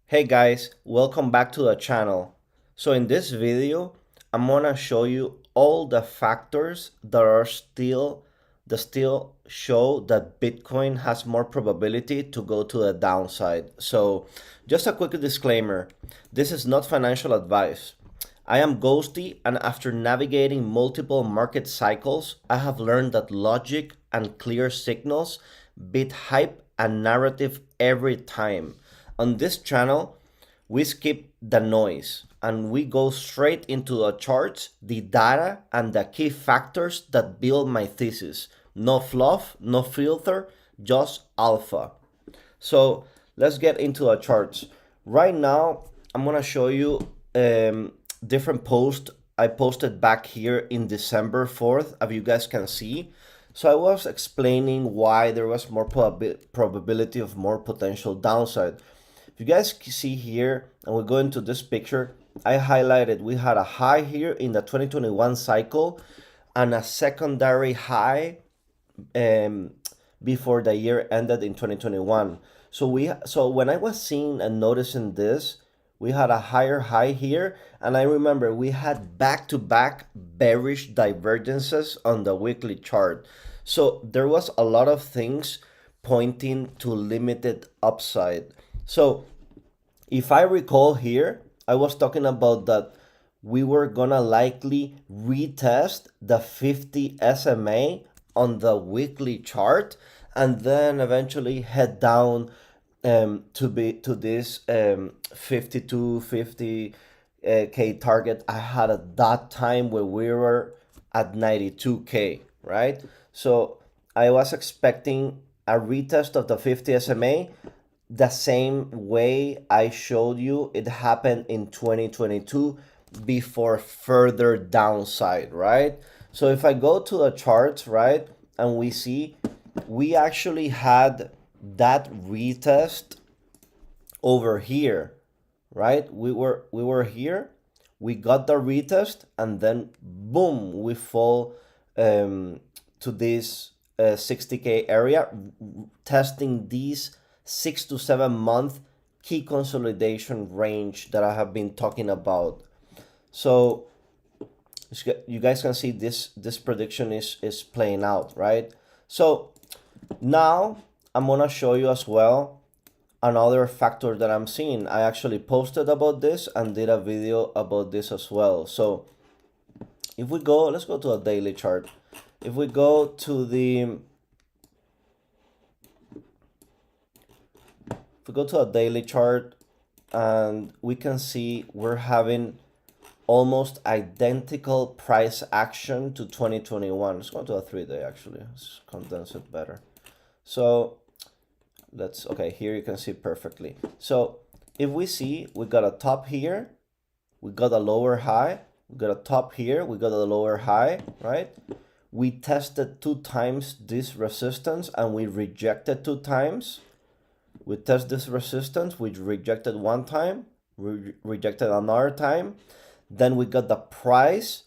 Hey guys, welcome back to the channel. So in this video, I'm gonna show you all the factors that are still show that Bitcoin has more probability to go to the downside. So just a quick disclaimer, this is not financial advice. I am Ghosty, and after navigating multiple market cycles, I have learned that logic and clear signals beat hype and narrative every time. On this channel, we skip the noise and we go straight into the charts, the data, and the key factors that build my thesis. No fluff, no filter, just alpha. So let's get into the charts. Right now, I'm gonna show you different posts I posted back here in December 4th, as you guys can see. So I was explaining why there was more probability of more potential downside. If you guys see here, and we go into this picture, I highlighted we had a high here in the 2021 cycle and a secondary high before the year ended in 2021. So when I was seeing and noticing this, we had a higher high here, and I remember we had back-to-back bearish divergences on the weekly chart. So there was a lot of things pointing to limited upside. So if I recall here, I was talking about that we were gonna likely retest the 50 SMA on the weekly chart and then eventually head down to this 50 K target I had at that time where we were at 92K, right? So I was expecting a retest of the 50 SMA the same way I showed you it happened in 2022 before further downside, right? So if I go to the charts, right, and we see we actually had that retest over here, right? We were here, we got the retest, and then boom, we fall to this 60K area, testing these 6 to 7 month key consolidation range that I have been talking about. So you guys can see this prediction is playing out, right? So now I'm gonna show you as well another factor that I'm seeing. I actually posted about this and did a video about this as well. So if we go, let's go to a daily chart. If we go to the if we go to a daily chart, and we can see we're having almost identical price action to 2021. Let's go to a 3-day actually. Let's condense it better. So okay, here you can see perfectly. So if we see, we got a top here, we got a lower high, we got a top here, we got a lower high, right? We tested 2 times this resistance and we rejected 2 times. We test this resistance, we rejected 1 time, we rejected another time. Then we got the price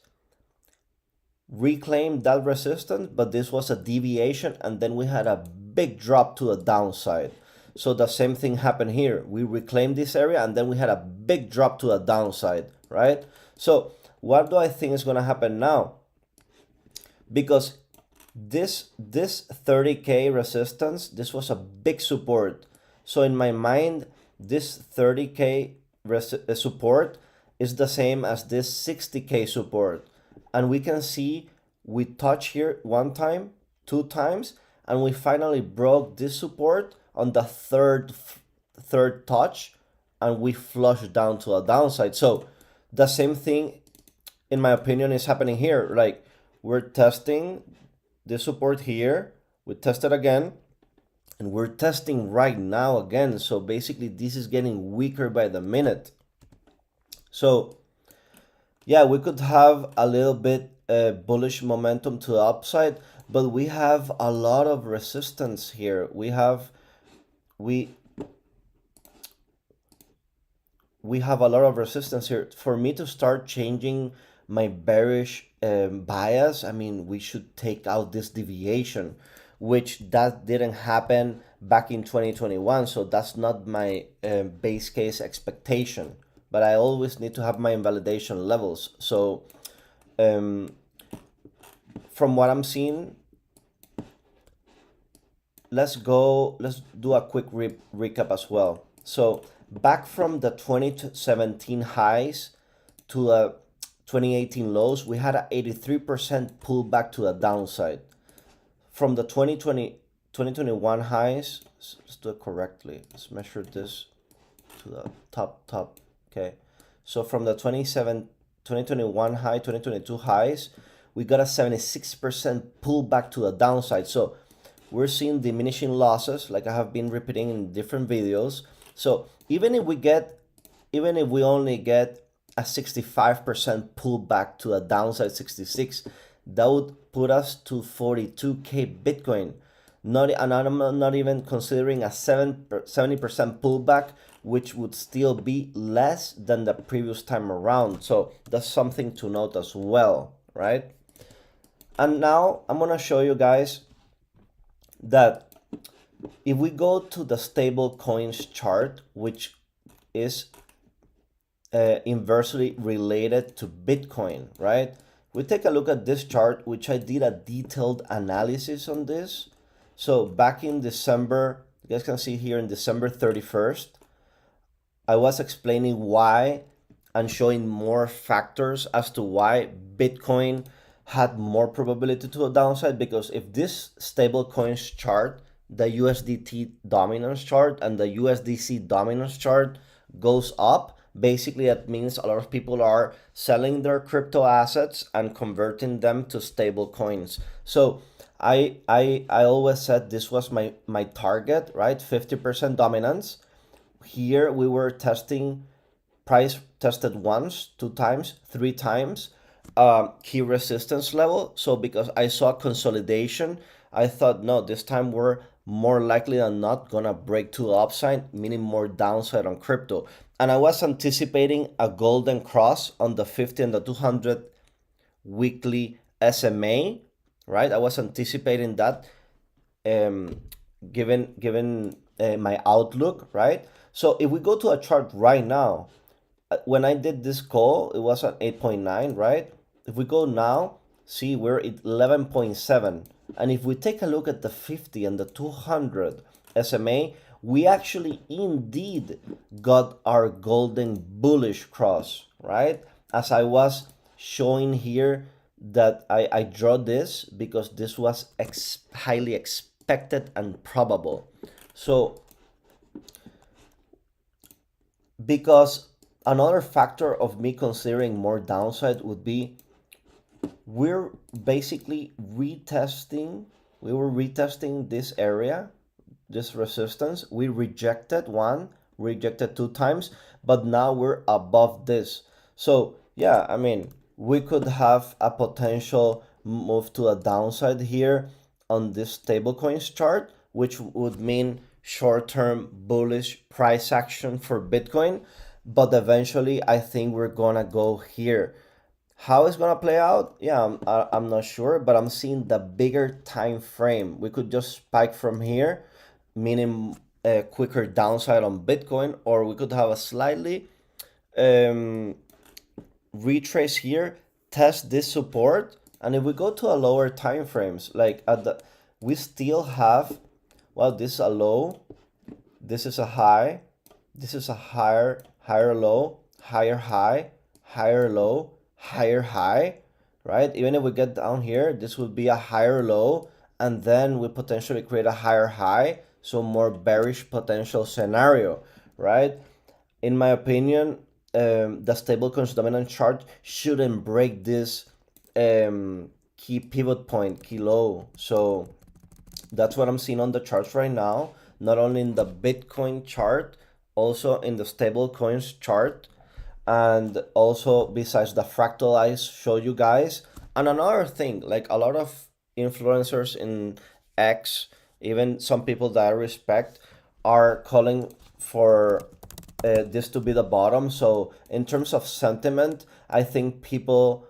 reclaim that resistance, but this was a deviation, and then we had a big drop to the downside. So the same thing happened here. We reclaimed this area and then we had a big drop to the downside, right? So what do I think is going to happen now? Because this 30K resistance, this was a big support. So in my mind, this 30K support is the same as this 60K support. And we can see we touch here 1 time, 2 times, and we finally broke this support on the third touch, and we flushed down to a downside. So the same thing, in my opinion, is happening here. Like, we're testing this support here, we test it again, and we're testing right now again. So basically this is getting weaker by the minute. So yeah, we could have a little bit bullish momentum to the upside, but we have a lot of resistance here. We have a lot of resistance here. For me to start changing my bearish bias, I mean, we should take out this deviation, which that didn't happen back in 2021. So that's not my base case expectation, but I always need to have my invalidation levels. So from what I'm seeing, let's do a quick recap as well. So back from the 2017 highs to the 2018 lows, we had an 83% pullback to the downside. From the 2021 highs, let's do it correctly. Let's measure this to the top. Okay. So from the 2021 high, 2022 highs, we got a 76% pullback to the downside. So we're seeing diminishing losses, like I have been repeating in different videos. So even if we only get a 65% pullback to a downside 66, that would put us to 42K Bitcoin. And I'm not even considering a 70% pullback, which would still be less than the previous time around. So that's something to note as well, right? And now I'm gonna show you guys that if we go to the stable coins chart, which is inversely related to Bitcoin, right? We take a look at this chart, which I did a detailed analysis on this. So back in December, you guys can see here in December 31st, I was explaining why and showing more factors as to why Bitcoin had more probability to a downside, because if this stable coins chart, the USDT dominance chart and the USDC dominance chart goes up, basically that means a lot of people are selling their crypto assets and converting them to stable coins. So I always said this was my target, right? 50% dominance. Here we were testing, price tested once, 2 times, 3 times, key resistance level. So because I saw consolidation, I thought, no, this time we're more likely than not gonna break to the upside, meaning more downside on crypto. And I was anticipating a golden cross on the 50 and the 200 weekly SMA, right? I was anticipating that, given my outlook, right? So if we go to a chart right now, when I did this call, it was at 8.9, right? If we go now, see, we're at 11.7. And if we take a look at the 50 and the 200 SMA, we actually indeed got our golden bullish cross, right? As I was showing here, that I draw this because this was highly expected and probable. So because another factor of me considering more downside would be, we're basically retesting, we were retesting this area, this resistance. We rejected one, rejected 2 times, but now we're above this. So yeah, I mean, we could have a potential move to a downside here on this stablecoins chart, which would mean short-term bullish price action for Bitcoin. But eventually I think we're gonna go here. How it's gonna play out, yeah, I'm not sure, but I'm seeing the bigger time frame. We could just spike from here, meaning a quicker downside on Bitcoin, or we could have a slightly retrace here, test this support, and if we go to a lower time frames, like at the, we still have, well, this is a low, this is a high, this is a higher low, higher high, higher low, higher high, right? Even if we get down here, this would be a higher low, and then we potentially create a higher high, so more bearish potential scenario, right? In my opinion, the stablecoins dominant chart shouldn't break this key pivot point, key low. So that's what I'm seeing on the charts right now, not only in the Bitcoin chart, also in the stablecoins chart, and also besides the fractal I showed you guys. And another thing, like a lot of influencers in X, even some people that I respect, are calling for this to be the bottom. So in terms of sentiment, I think people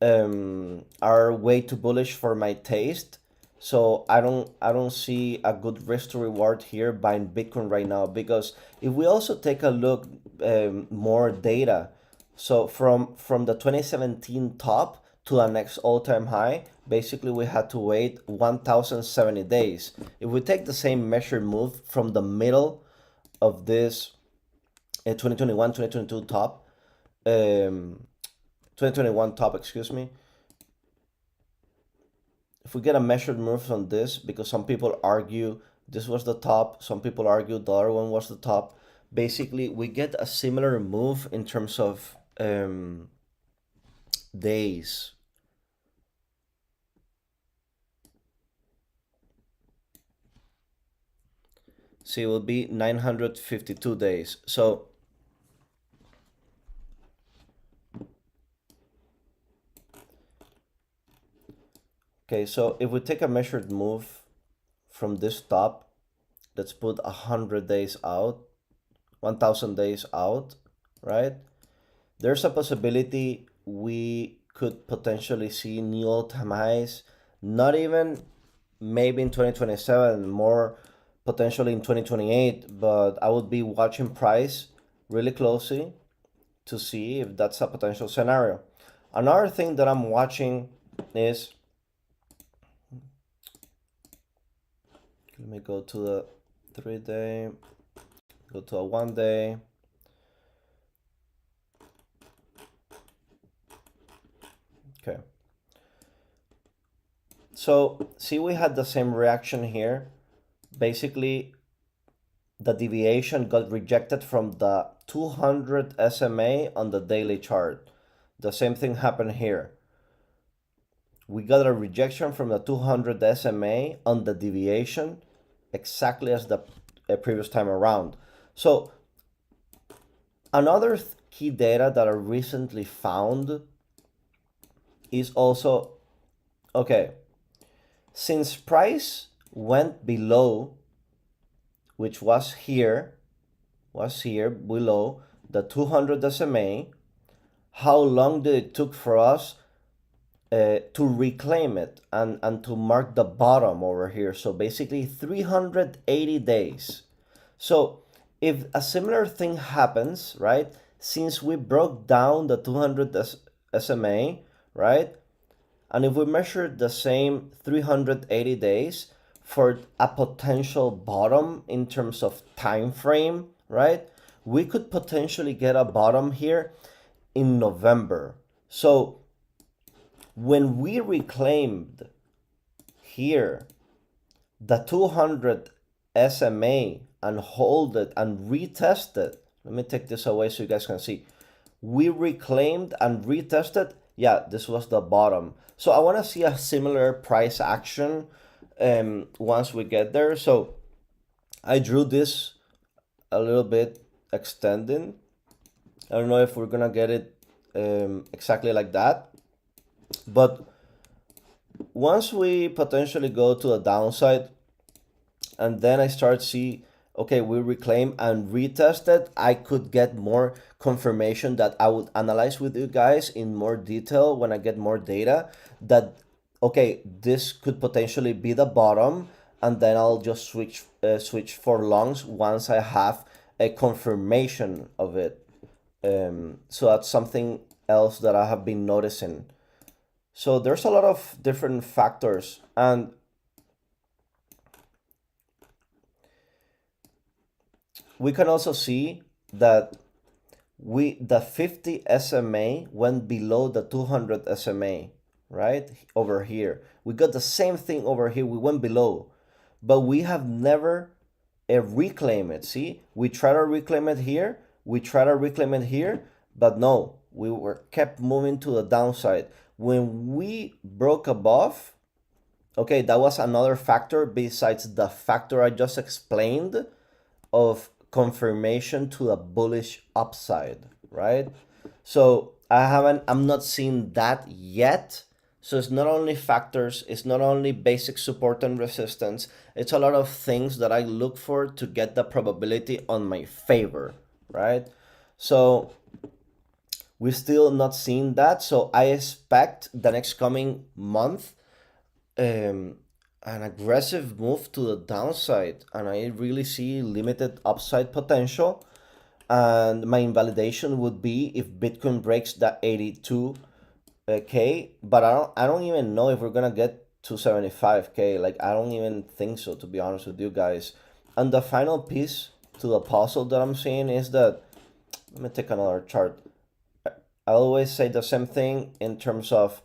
are way too bullish for my taste. So I don't see a good risk to reward here buying Bitcoin right now, because if we also take a look more data, so from the 2017 top to the next all-time high, basically we had to wait 1070 days. If we take the same measured move from the middle of this 2021 2022 top, 2021 top, excuse me, if we get a measured move on this, because some people argue this was the top, some people argue the other one was the top. Basically, we get a similar move in terms of days. See, it will be 952 days. So okay, so if we take a measured move from this top, let's put 100 days out, 1000 days out, right? There's a possibility we could potentially see new all-time highs, not even maybe in 2027, more potentially in 2028, but I would be watching price really closely to see if that's a potential scenario. Another thing that I'm watching is, let me go to the 3-day, go to a 1-day. Okay. So see, we had the same reaction here. Basically, the deviation got rejected from the 200 SMA on the daily chart. The same thing happened here. We got a rejection from the 200 SMA on the deviation, exactly as the previous time around. So another key data that I recently found is also, okay, since price went below, which was here below the 200 SMA, how long did it took for us to reclaim it and to mark the bottom over here? So basically 380 days. So if a similar thing happens, right, since we broke down the 200 SMA, right, and if we measure the same 380 days for a potential bottom in terms of time frame, right, we could potentially get a bottom here in November. So when we reclaimed here the 200 SMA and hold it and retest it, let me take this away so you guys can see. We reclaimed and retested. Yeah, this was the bottom. So I want to see a similar price action once we get there. So I drew this a little bit extending. I don't know if we're gonna get it exactly like that, but once we potentially go to the downside and then I start see, okay, we reclaim and retest it, I could get more confirmation that I would analyze with you guys in more detail when I get more data, that okay, this could potentially be the bottom, and then I'll just switch for longs once I have a confirmation of it. So that's something else that I have been noticing. So there's a lot of different factors, and we can also see that the 50 SMA went below the 200 SMA, right? Over here. We got the same thing over here. We went below, but we have never reclaim it. See, we try to reclaim it here. We try to reclaim it here, but no, we were kept moving to the downside. When we broke above, okay, that was another factor besides the factor I just explained of confirmation to a bullish upside, right? So I'm not seeing that yet. So it's not only factors, it's not only basic support and resistance, it's a lot of things that I look for to get the probability on my favor, right? So we're still not seeing that. So I expect the next coming month, an aggressive move to the downside, and I really see limited upside potential. And my invalidation would be if Bitcoin breaks that 82K, but I don't even know if we're gonna get to 75K. Like, I don't even think so, to be honest with you guys. And the final piece to the puzzle that I'm seeing is that, let me take another chart. I always say the same thing in terms of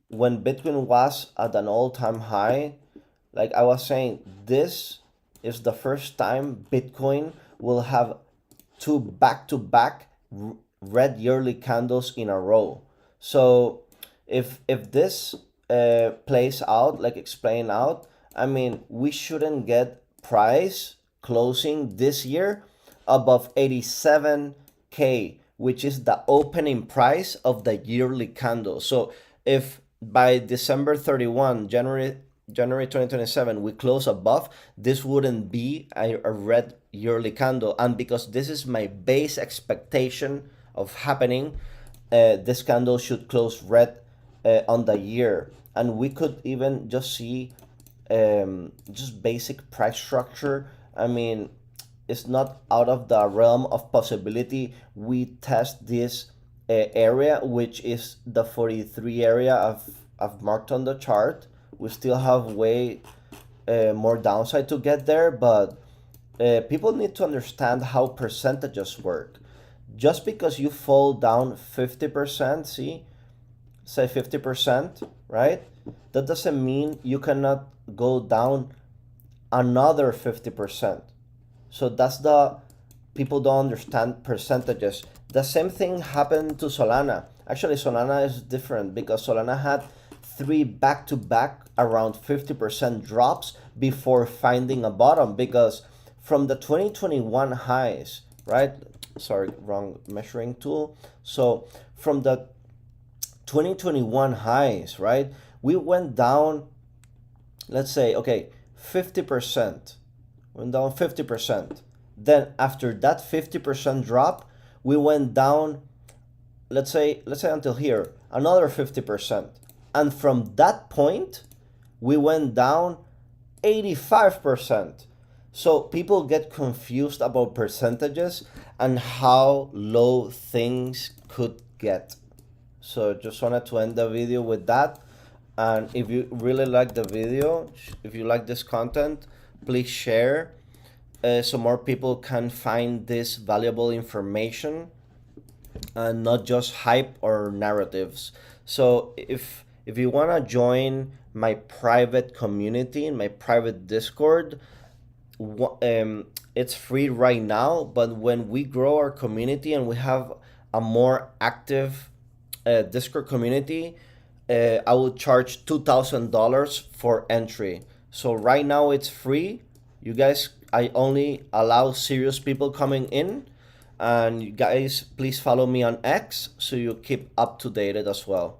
when Bitcoin was at an all-time high. Like I was saying, this is the first time Bitcoin will have two back-to-back red yearly candles in a row. So if this plays out, like explain out, I mean, we shouldn't get price closing this year above 87K, which is the opening price of the yearly candle. So if by December 31, January 2027, we close above, this wouldn't be a red yearly candle. And because this is my base expectation of happening, this candle should close red on the year. And we could even just see just basic price structure. I mean, it's not out of the realm of possibility we test this area, which is the 43 area I've marked on the chart. We still have way more downside to get there, but people need to understand how percentages work. Just because you fall down 50%, see, say 50%, right? That doesn't mean you cannot go down another 50%. So that's the, people don't understand percentages. The same thing happened to Solana. Actually, Solana is different because Solana had three back-to-back around 50% drops before finding a bottom, because from the 2021 highs, right? Sorry, wrong measuring tool. So from the 2021 highs, right? We went down, let's say, okay, 50%. Went down 50%. Then after that 50% drop, we went down, let's say until here, another 50%. And from that point, we went down 85%. So people get confused about percentages and how low things could get. So just wanted to end the video with that. And if you really like the video, if you like this content, please share so more people can find this valuable information and not just hype or narratives. So if you want to join my private community in my private Discord, it's free right now, but when we grow our community and we have a more active Discord community, I will charge $2,000 for entry. So right now it's free. You guys, I only allow serious people coming in. And you guys, please follow me on X so you keep up to date as well.